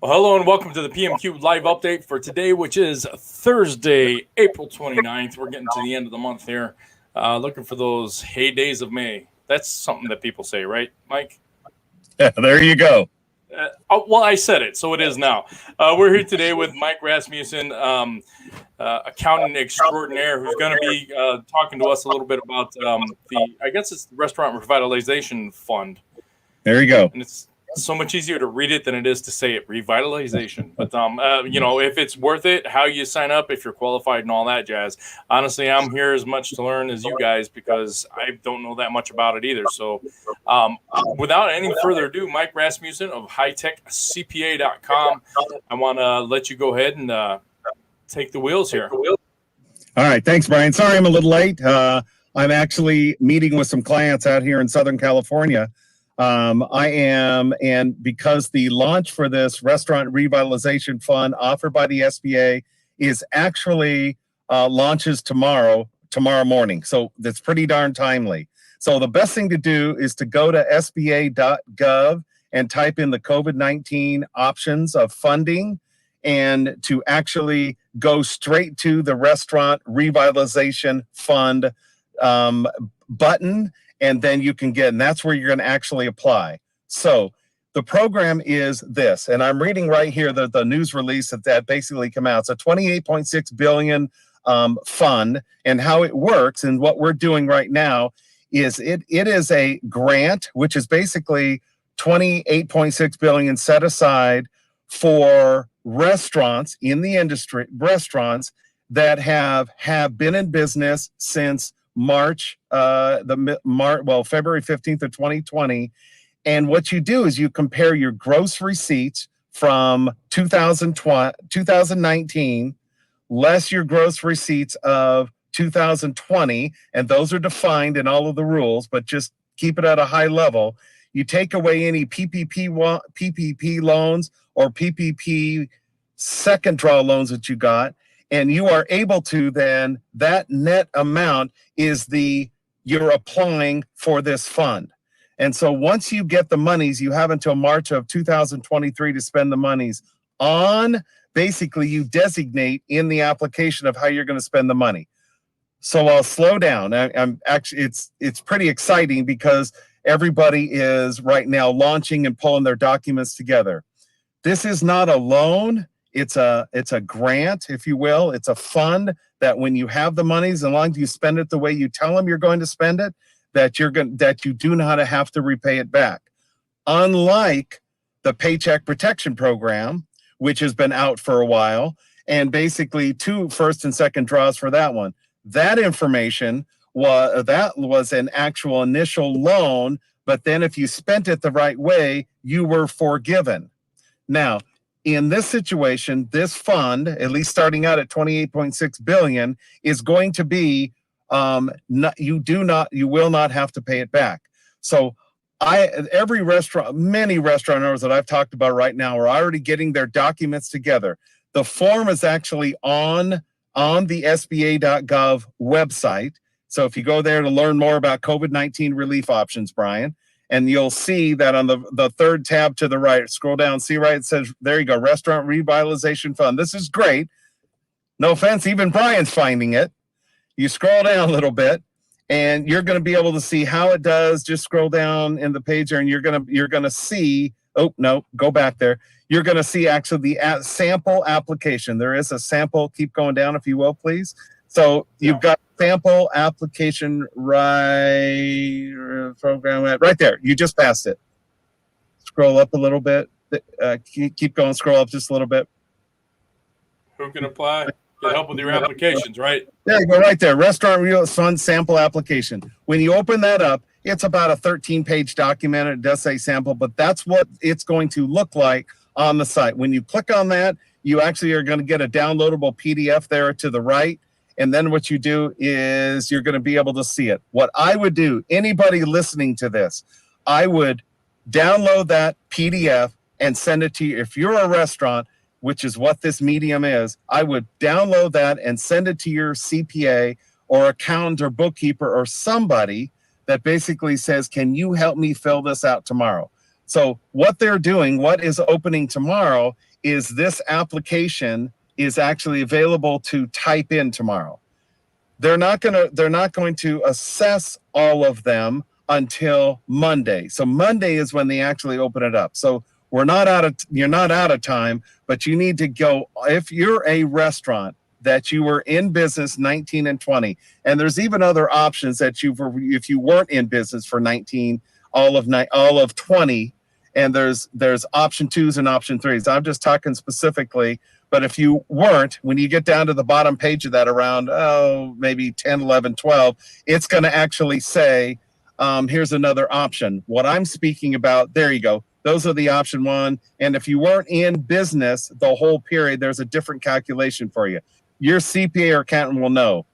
Well, hello and welcome to the PMQ live update for today, which is Thursday, April 29th. We're getting to the end of the month here. Looking for those heydays of May. That's something that people say, right, Mike? Yeah, there you go. Well, I said it, so it is now. We're here today with Mike Rasmussen, accountant extraordinaire, who's going to be talking to us a little bit about I guess it's the Restaurant Revitalization Fund. There you go. And it's so much easier to read it than it is to say it, revitalization. But, if it's worth it, how you sign up, if you're qualified and all that jazz. Honestly, I'm here as much to learn as you guys because I don't know that much about it either. So without any further ado, Mike Rasmussen of hightechcpa.com, I want to let you go ahead and take the wheels here. All right. Thanks, Brian. Sorry I'm a little late. I'm actually meeting with some clients out here in Southern California. I am, and because the launch for this Restaurant Revitalization Fund offered by the SBA is actually launches tomorrow morning. So that's pretty darn timely. So the best thing to do is to go to sba.gov and type in the COVID-19 options of funding and to actually go straight to the Restaurant Revitalization Fund button. And then you can and that's where you're going to actually apply. So the program is this, and I'm reading right here the news release that basically came out. It's a $28.6 billion fund, and how it works and what we're doing right now is it is a grant, which is basically $28.6 billion set aside for restaurants in the industry, restaurants that have been in business since February 15th of 2020. And what you do is you compare your gross receipts from 2019 less your gross receipts of 2020, and those are defined in all of the rules, but just keep it at a high level. You take away any PPP loans or PPP second draw loans that you got, and you are able to then, that net amount is you're applying for this fund. And so once you get the monies, you have until March of 2023 to spend the monies on, basically you designate in the application of how you're going to spend the money. So I'll slow down. I'm actually, it's pretty exciting because everybody is right now launching and pulling their documents together. This is not a loan. It's a grant, if you will. It's a fund that when you have the monies, as long as you spend it the way you tell them you're going to spend it, that you do not have to repay it back. Unlike the Paycheck Protection Program, which has been out for a while, and basically 2 first and second draws for that one. That information was an actual initial loan, but then if you spent it the right way, you were forgiven. Now, in this situation, this fund, at least starting out at $28.6 billion, is going to be you will not have to pay it back. So many restaurateurs that I've talked about right now are already getting their documents together. The form is actually on the SBA.gov website. So if you go there to learn more about COVID-19 relief options, Brian, and you'll see that on the third tab to the right, scroll down, see right, it says, there you go, Restaurant Revitalization Fund. This is great. No offense, even Brian's finding it. You scroll down a little bit, and you're going to be able to see how it does. Just scroll down in the page there, and you're going to see, oh, no, go back there. You're going to see actually the sample application. There is a sample. Keep going down, if you will, please. So you've got sample application program right there. You just passed it. Scroll up a little bit. Keep going. Scroll up just a little bit. Who can apply? Get help with your applications, right? There you go, right there. Restaurant Real Fund sample application. When you open that up, it's about a 13-page document. It does say sample, but that's what it's going to look like on the site. When you click on that, you actually are going to get a downloadable PDF there to the right. And then what you do is you're going to be able to see it. What I would do, anybody listening to this, I would download that PDF and send it to you. If you're a restaurant, which is what this medium is, I would download that and send it to your CPA or accountant or bookkeeper or somebody that basically says, can you help me fill this out tomorrow? So what they're doing, what is opening tomorrow, is this application is actually available to type in tomorrow. They're not going to assess all of them until Monday. So Monday is when they actually open it up. So you're not out of time, but you need to go. If you're a restaurant that you were in business 19 and 20, and there's even other options that if you weren't in business for 19, all of 20, and there's option 2s and option 3s. I'm just talking specifically. But if you weren't, when you get down to the bottom page of that around, maybe 10, 11, 12, it's going to actually say, here's another option. What I'm speaking about, there you go. Those are the option 1. And if you weren't in business the whole period, there's a different calculation for you. Your CPA or accountant will know.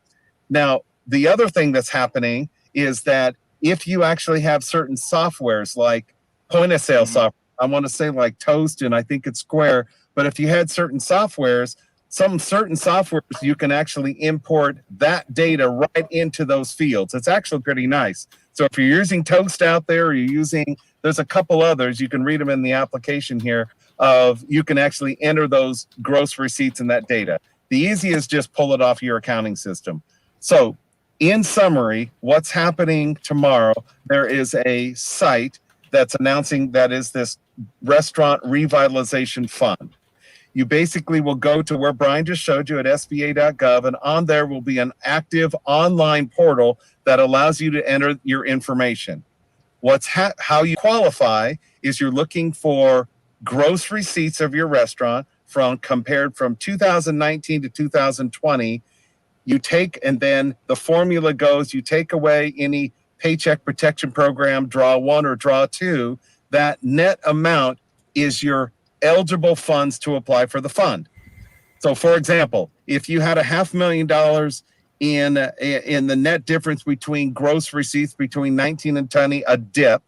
Now, the other thing that's happening is that if you actually have certain softwares like point of sale software, I want to say like Toast and I think it's Square, but if you had certain softwares, you can actually import that data right into those fields. It's actually pretty nice. So if you're using Toast out there, or there's a couple others, you can read them in the application here, you can actually enter those gross receipts in that data. The easiest is just pull it off your accounting system. So in summary, what's happening tomorrow, there is a site that's announcing that is this Restaurant Revitalization Fund. You basically will go to where Brian just showed you at sba.gov, and on there will be an active online portal that allows you to enter your information. How you qualify is you're looking for gross receipts of your restaurant compared from 2019 to 2020. And then the formula goes, you take away any Paycheck Protection Program, draw 1 or draw 2, that net amount is your eligible funds to apply for the fund. So for example, if you had $500,000 in the net difference between gross receipts between 19 and 20, a dip,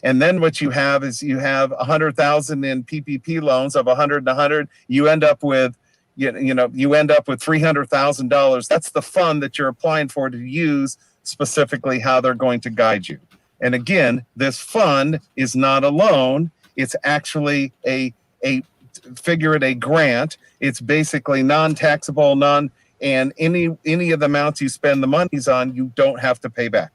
and then what you have is you have 100,000 in PPP loans of 100 and 100, you end up with $300,000. That's the fund that you're applying for to use specifically how they're going to guide you. And again, this fund is not a loan. It's actually a grant. It's basically non-taxable, and any of the amounts you spend the monies on, you don't have to pay back.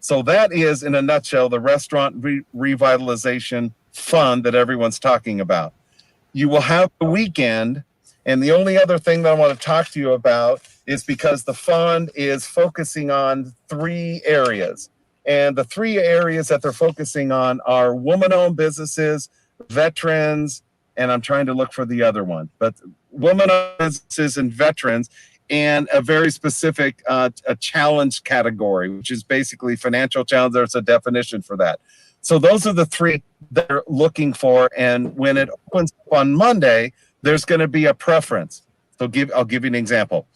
So that is, in a nutshell, the Restaurant Revitalization Fund that everyone's talking about. You will have the weekend, and the only other thing that I want to talk to you about is because the fund is focusing on 3 areas. And the 3 areas that they're focusing on are woman-owned businesses, veterans, and I'm trying to look for the other one, but woman-owned businesses and veterans, and a very specific a challenge category, which is basically financial challenge. There's a definition for that. So those are the 3 they're looking for. And when it opens up on Monday, there's going to be a preference. So I'll give you an example.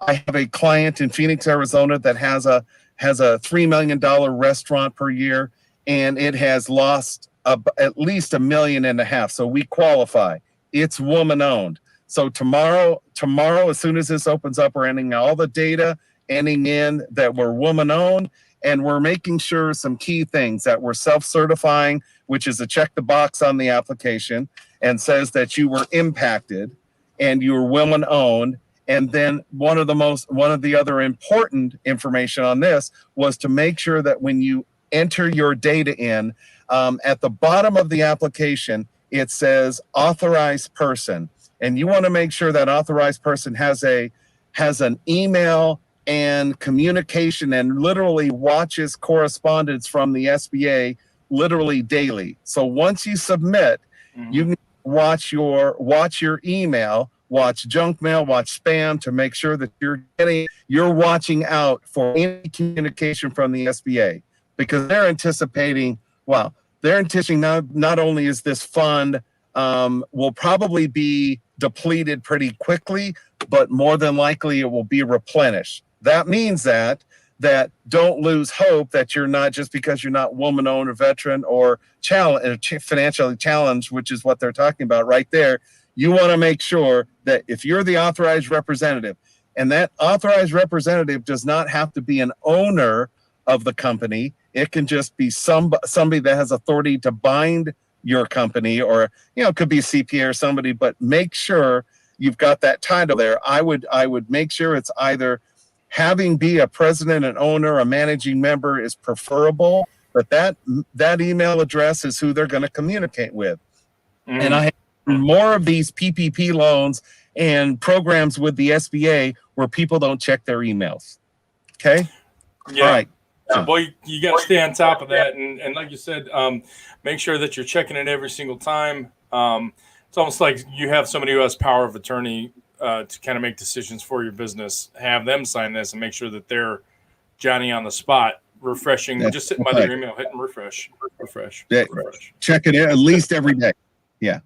I have a client in Phoenix, Arizona that has a $3 million restaurant per year, and it has lost at least $1.5 million. So we qualify. It's woman owned. So tomorrow, as soon as this opens up, we're entering all the data, ending in that we're woman owned, and we're making sure some key things that we're self-certifying, which is a check the box on the application and says that you were impacted and you were woman owned. And then one of the other important information on this was to make sure that when you enter your data in, at the bottom of the application, it says authorized person. And you want to make sure that authorized person has an email and communication and literally watches correspondence from the SBA literally daily. So once you submit, you can watch your email, watch junk mail, watch spam to make sure that you're watching out for any communication from the SBA, because they're anticipating not only is this fund will probably be depleted pretty quickly, but more than likely it will be replenished. That means that don't lose hope that you're not, just because you're not woman-owned or veteran or financially challenged, which is what they're talking about right there. You want to make sure that if you're the authorized representative, and that authorized representative does not have to be an owner of the company, it can just be somebody that has authority to bind your company, or it could be a CPA or somebody, but make sure you've got that title there. I would make sure it's either having be a president and owner, a managing member is preferable, but that email address is who they're going to communicate with. And I have more of these PPP loans and programs with the SBA where people don't check their emails. Okay. Yeah. All right. Well, you got to stay on top of that, and like you said, make sure that you're checking it every single time. It's almost like you have somebody who has power of attorney to kind of make decisions for your business. Have them sign this and make sure that they're Johnny on the spot, refreshing. That's just sitting by their email, hitting refresh. Check it in at least every day. Yeah.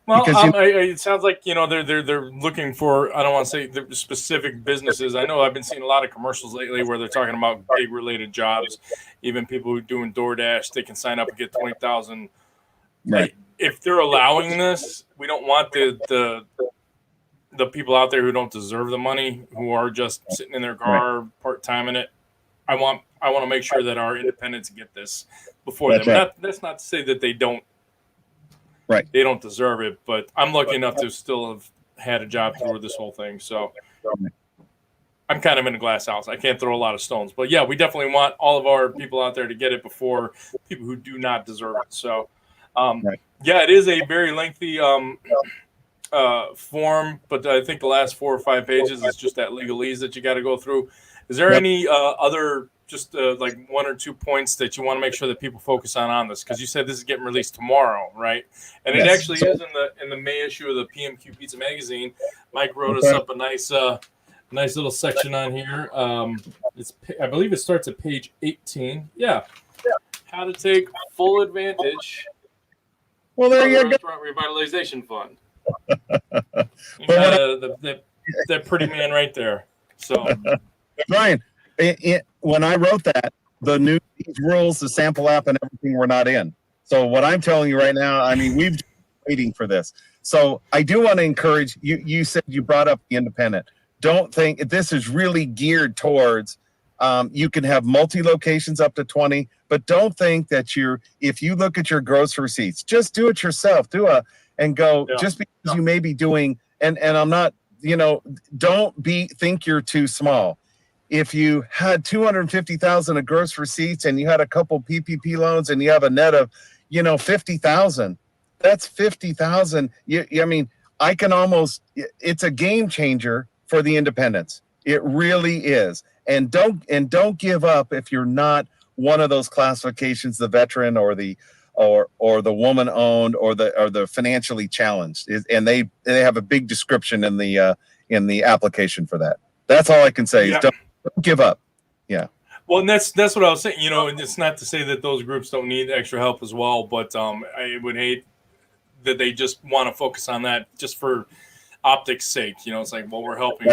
Well, it sounds like they're looking for, I don't want to say the specific businesses. I know I've been seeing a lot of commercials lately where they're talking about gig related jobs. Even people who are doing DoorDash, they can sign up and get 20,000. Right. If they're allowing this, we don't want the people out there who don't deserve the money, who are just sitting in their car part time in it. I want to make sure that our independents get this before them. Right. That's not to say that they don't. Right. They don't deserve it, but I'm lucky enough to still have had a job through this whole thing. So I'm kind of in a glass house. I can't throw a lot of stones, but yeah, we definitely want all of our people out there to get it before people who do not deserve it. So, yeah, it is a very lengthy form, but I think the last 4 or 5 pages is just that legalese that you got to go through. Is there any other just like 1 or 2 points that you want to make sure that people focus on this? Because you said this is getting released tomorrow, right? And it actually is in the May issue of the PMQ Pizza Magazine. Mike wrote us up a nice little section on here. I believe it starts at page 18. Yeah. How to take full advantage. Well, there you go. Restaurant Revitalization Fund. That pretty man right there. So, Brian, when I wrote that, the new rules, the sample app, and everything were not in. So what I'm telling you right now, I mean, we've been waiting for this. So I do want to encourage you. You said you brought up the independent. Don't think this is really geared towards. You can have multi-locations up to 20, but don't think that if you look at your gross receipts, just do it yourself. Just because you may be doing, and I'm not, don't think you're too small. If you had 250,000 of gross receipts and you had a couple PPP loans and you have a net of, 50,000, that's 50,000. I mean, it's a game changer for the independents. It really is. And don't give up if you're not one of those classifications, the veteran or the woman owned or the financially challenged. And they have a big description in the application for that. That's all I can say is don't give up. Yeah. Well, and that's what I was saying, and it's not to say that those groups don't need extra help as well, but I would hate that they just want to focus on that just for optics sake. It's like, well, we're helping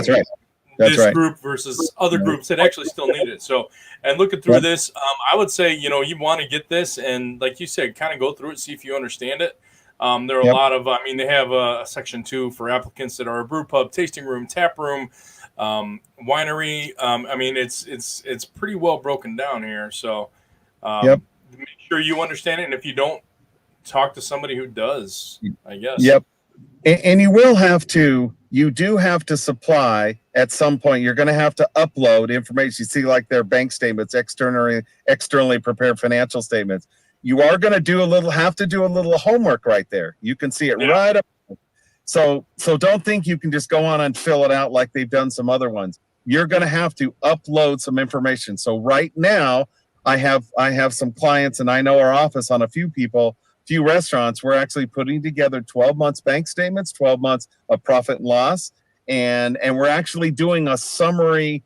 this group versus other groups that actually still need it. So, and looking through this, I would say, you want to get this and like you said, kind of go through it, see if you understand it. There are a lot of, they have a section 2 for applicants that are a brew pub, tasting room, tap room, winery. It's pretty well broken down here. So make sure you understand it. And if you don't, talk to somebody who does, I guess. Yep. And you do have to supply at some point. You're going to have to upload information. You see, like their bank statements, externally prepared financial statements. You are going to have to do a little homework right there. You can see it right up. So don't think you can just go on and fill it out like they've done some other ones. You're going to have to upload some information. So right now, I have some clients, and I know our office on a few restaurants. We're actually putting together 12 months bank statements, 12 months of profit and loss, and we're actually doing a summary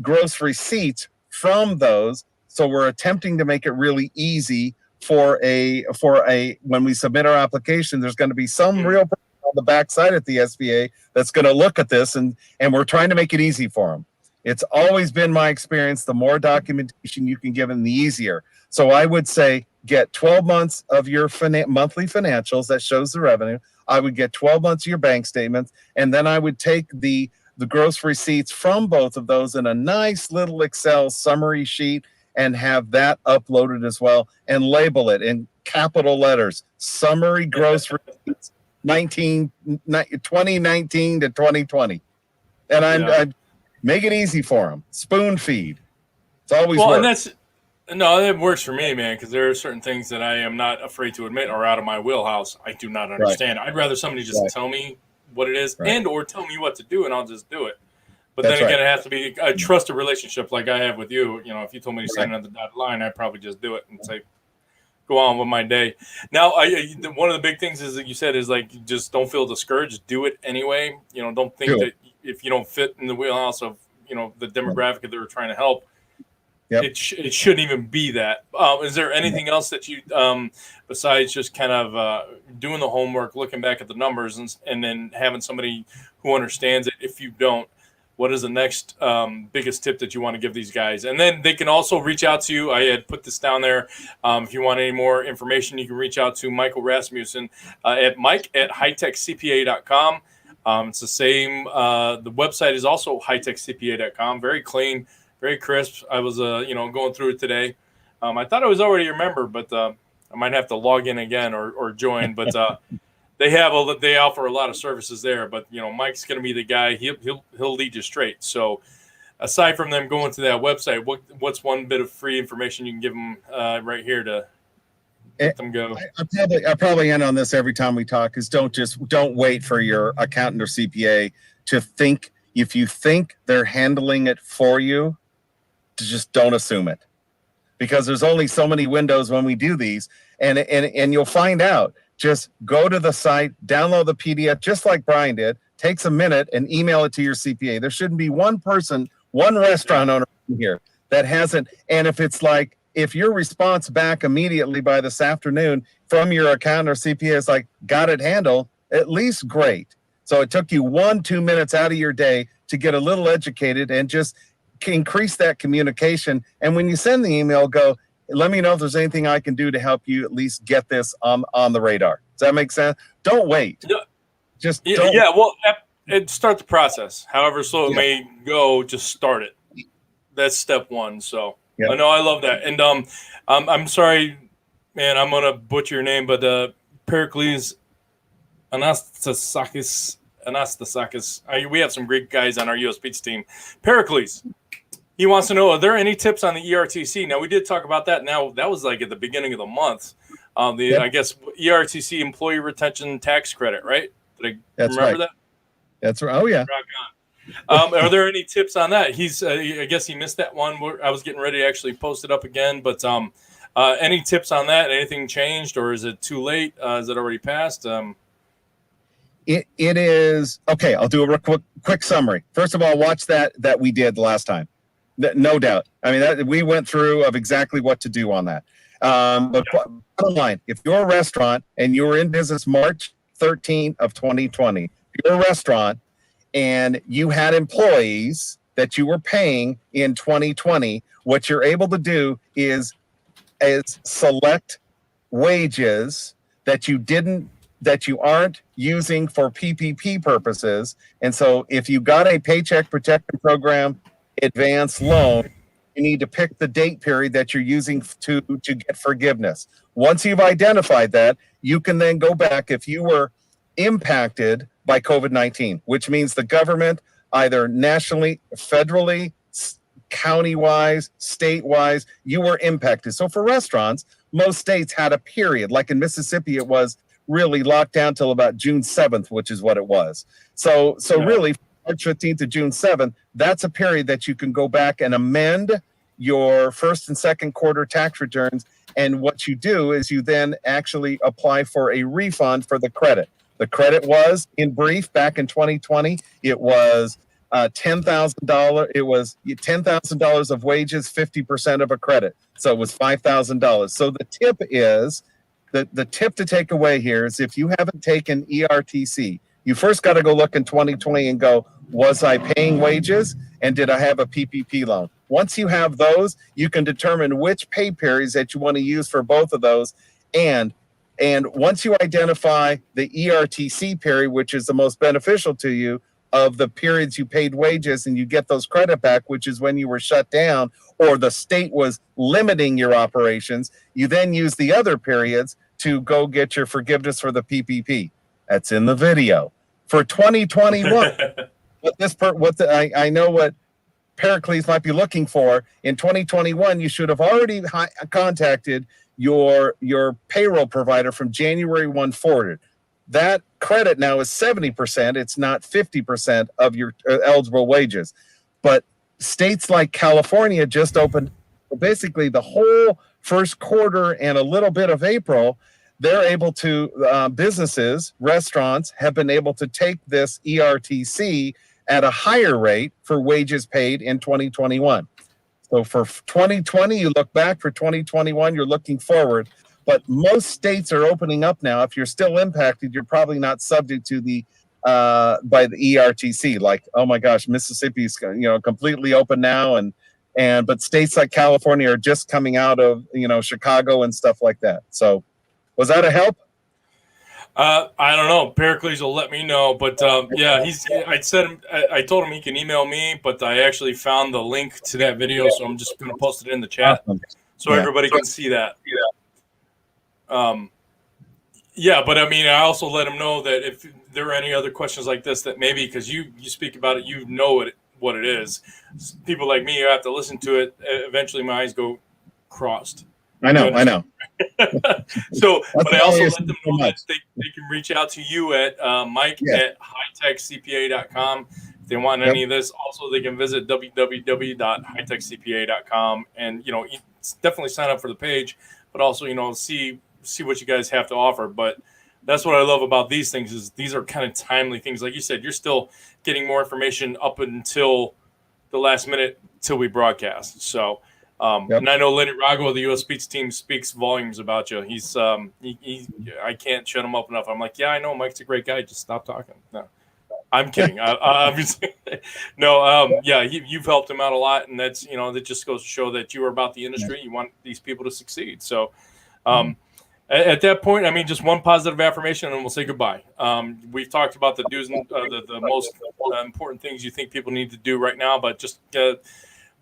gross receipts from those. So we're attempting to make it really easy for when we submit our application. There's going to be some real person on the backside at the SBA that's going to look at this, and we're trying to make it easy for them. It's always been my experience, the more documentation you can give them, the easier. So I would say get 12 months of your monthly financials that shows the revenue. I would get 12 months of your bank statements, and then I would take the gross receipts from both of those in a nice little Excel summary sheet, and have that uploaded as well, and label it in capital letters, summary gross receipts 2019 to 2020. And I make it easy for them. Spoon feed. It's always well, works. and it works for me, man, because there are certain things that I am not afraid to admit are out of my wheelhouse. I do not understand. I'd rather somebody just tell me what it is and or tell me what to do, and I'll just do it. But then again, it has to be a trusted relationship like I have with you. You know, if you told me to sign on the dotted line, I'd probably just do it and say, go on with my day. Now, one of the big things is that you said is like, just don't feel discouraged. Do it anyway. You know, don't think that if you don't fit in the wheelhouse of, you know, the demographic that they're trying to help, it shouldn't even be that. Is there anything else that you, besides just kind of doing the homework, looking back at the numbers and then having somebody who understands it if you don't? What is the next biggest tip that you want to give these guys? And then they can also reach out to you. I had put this down there. If you want any more information, you can reach out to Michael Rasmussen at mike@hightechcpa.com. It's the same. The website is also hightechcpa.com. Very clean, very crisp. I was, going through it today. I thought I was already a member, but I might have to log in again or join. But they offer a lot of services there, but Mike's going to be the guy. He'll lead you straight. So aside from them going to that website, what's one bit of free information you can give them right here to let them go? I probably end on this every time we talk is don't wait for your accountant or CPA to think. If you think they're handling it for you, just don't assume it, because there's only so many windows when we do these, and you'll find out. Just go to the site, download the PDF, just like Brian did. Takes a minute and email it to your CPA. There shouldn't be one person, one restaurant owner here that hasn't. And if your response back immediately by this afternoon from your accountant or CPA is like, got it handled, at least great. So it took you 1-2 minutes out of your day to get a little educated and just increase that communication. And when you send the email, go, let me know if there's anything I can do to help you at least get this on the radar. Does that make sense? Don't wait. Just don't. Yeah. Well, start the process. However slow it may go, just start it. That's step one. So I know I love that. And I'm sorry, man, I'm gonna butcher your name, but Pericles Anastasakis. We have some Greek guys on our U.S. Pizza team. Pericles. He wants to know, are there any tips on the ERTC? Now, we did talk about that. Now, that was like at the beginning of the month. I guess, ERTC, Employee Retention Tax Credit, right? Did I remember that? That's right. Oh, yeah. Are there any tips on that? I guess he missed that one. I was getting ready to actually post it up again. But any tips on that? Anything changed, or is it too late? Is it already passed? It is. Okay, I'll do a quick summary. First of all, watch that we did the last time. No doubt. I mean, we went through of exactly what to do on that. But bottom line, if you're a restaurant and you were in business March 13th of 2020, if you're a restaurant and you had employees that you were paying in 2020, what you're able to do is select wages that you aren't using for PPP purposes. And so if you got a Paycheck Protection Program advance loan, you need to pick the date period that you're using to get forgiveness. Once you've identified that, you can then go back if you were impacted by COVID-19, which means the government, either nationally, federally, county-wise, state-wise, you were impacted. So for restaurants, most states had a period. Like in Mississippi, it was really locked down till about June 7th, which is what it was. So really, March 15th to June 7th, that's a period that you can go back and amend your first and second quarter tax returns. And what you do is you then actually apply for a refund for the credit. The credit was, in brief, back in 2020, it was $10,000. It was $10,000 of wages, 50% of a credit. So it was $5,000. So the tip is, the tip to take away here is if you haven't taken ERTC, you first got to go look in 2020 and go, was I paying wages and did I have a PPP loan? Once you have those, you can determine which pay periods that you want to use for both of those. And once you identify the ERTC period, which is the most beneficial to you, of the periods you paid wages, and you get those credit back, which is when you were shut down or the state was limiting your operations. You then use the other periods to go get your forgiveness for the PPP. That's in the video. For 2021, I know what Pericles might be looking for. In 2021, you should have already contacted your payroll provider from January 1 forward. That credit now is 70%. It's not 50% of your eligible wages. But states like California just opened basically the whole first quarter and a little bit of April. They're able to, businesses, restaurants have been able to take this ERTC at a higher rate for wages paid in 2021. So for 2020, you look back. For 2021, you're looking forward. But most states are opening up now. If you're still impacted, you're probably not subject to the by the ERTC. Like, oh my gosh, Mississippi's completely open now, but states like California are just coming out of Chicago and stuff like that. So, was that a help? I don't know. Pericles will let me know, but yeah, I told him he can email me, but I actually found the link to that video, so I'm just going to post it in the chat so everybody can see that. Yeah, but I mean, I also let him know that if there are any other questions like this, that maybe because you speak about it, what it is. People like me who have to listen to it, eventually my eyes go crossed. I know. So, but I also let them know that they can reach out to you at Mike at hightechcpa.com. If they want any of this, also they can visit www.hightechcpa.com and definitely sign up for the page, but also see what you guys have to offer. But that's what I love about these things is these are kind of timely things. Like you said, you're still getting more information up until the last minute till we broadcast. So. And I know Lenny Rago of the U.S. Speech Team speaks volumes about you. He's I can't shut him up enough. I'm like, yeah, I know Mike's a great guy. Just stop talking. No, I'm kidding. You've helped him out a lot, and that's that just goes to show that you are about the industry. You want these people to succeed. So, at that point, I mean, just one positive affirmation, and we'll say goodbye. We've talked about the do's and the most important things you think people need to do right now, but just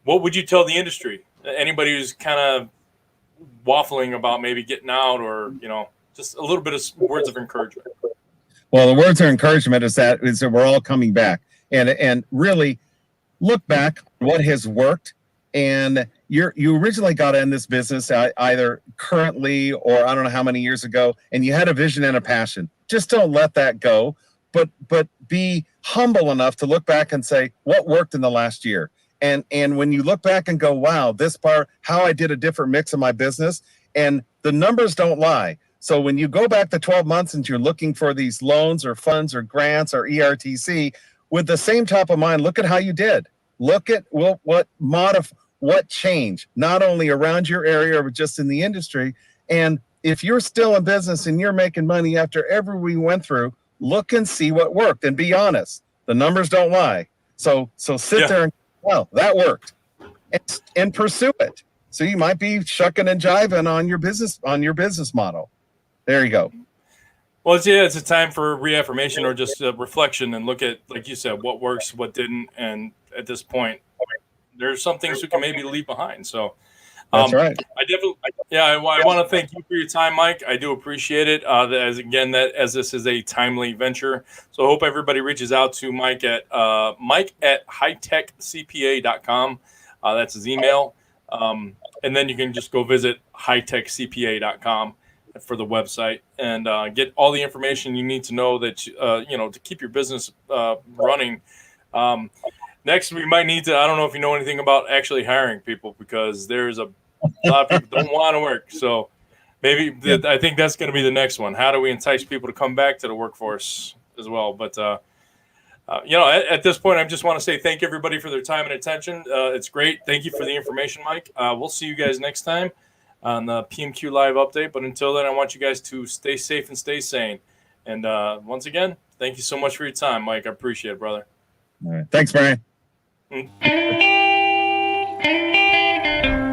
what would you tell the industry? Anybody who's kind of waffling about maybe getting out or, just a little bit of words of encouragement. Well, the words of encouragement is that we're all coming back and really look back what has worked. And you originally got in this business either currently or I don't know how many years ago, and you had a vision and a passion. Just don't let that go, but be humble enough to look back and say what worked in the last year. And when you look back and go, wow, this part, how I did a different mix of my business, and the numbers don't lie. So when you go back to 12 months and you're looking for these loans or funds or grants or ERTC, with the same top of mind, look at how you did. Look at what changed, not only around your area, but just in the industry. And if you're still in business and you're making money after every we went through, look and see what worked and be honest. The numbers don't lie. So sit there and well, that worked, and pursue it. So you might be shucking and jiving on your business model. There you go. Well, it's a time for reaffirmation or just reflection and look at, like you said, what works, what didn't, and at this point, there's some things we can maybe leave behind. So, that's right. I want to thank you for your time, Mike. I do appreciate it. As this is a timely venture. So I hope everybody reaches out to Mike at hightechcpa.com. That's his email. And then you can just go visit hightechcpa.com for the website and get all the information you need to know that, to keep your business running. Next, we might need to, I don't know if you know anything about actually hiring people, because there's a lot of people don't want to work. So maybe I think that's going to be the next one. How do we entice people to come back to the workforce as well? But, at this point, I just want to say thank you, everybody, for their time and attention. It's great. Thank you for the information, Mike. We'll see you guys next time on the PMQ Live update. But until then, I want you guys to stay safe and stay sane. And once again, thank you so much for your time, Mike. I appreciate it, brother. All right. Thanks, Brian.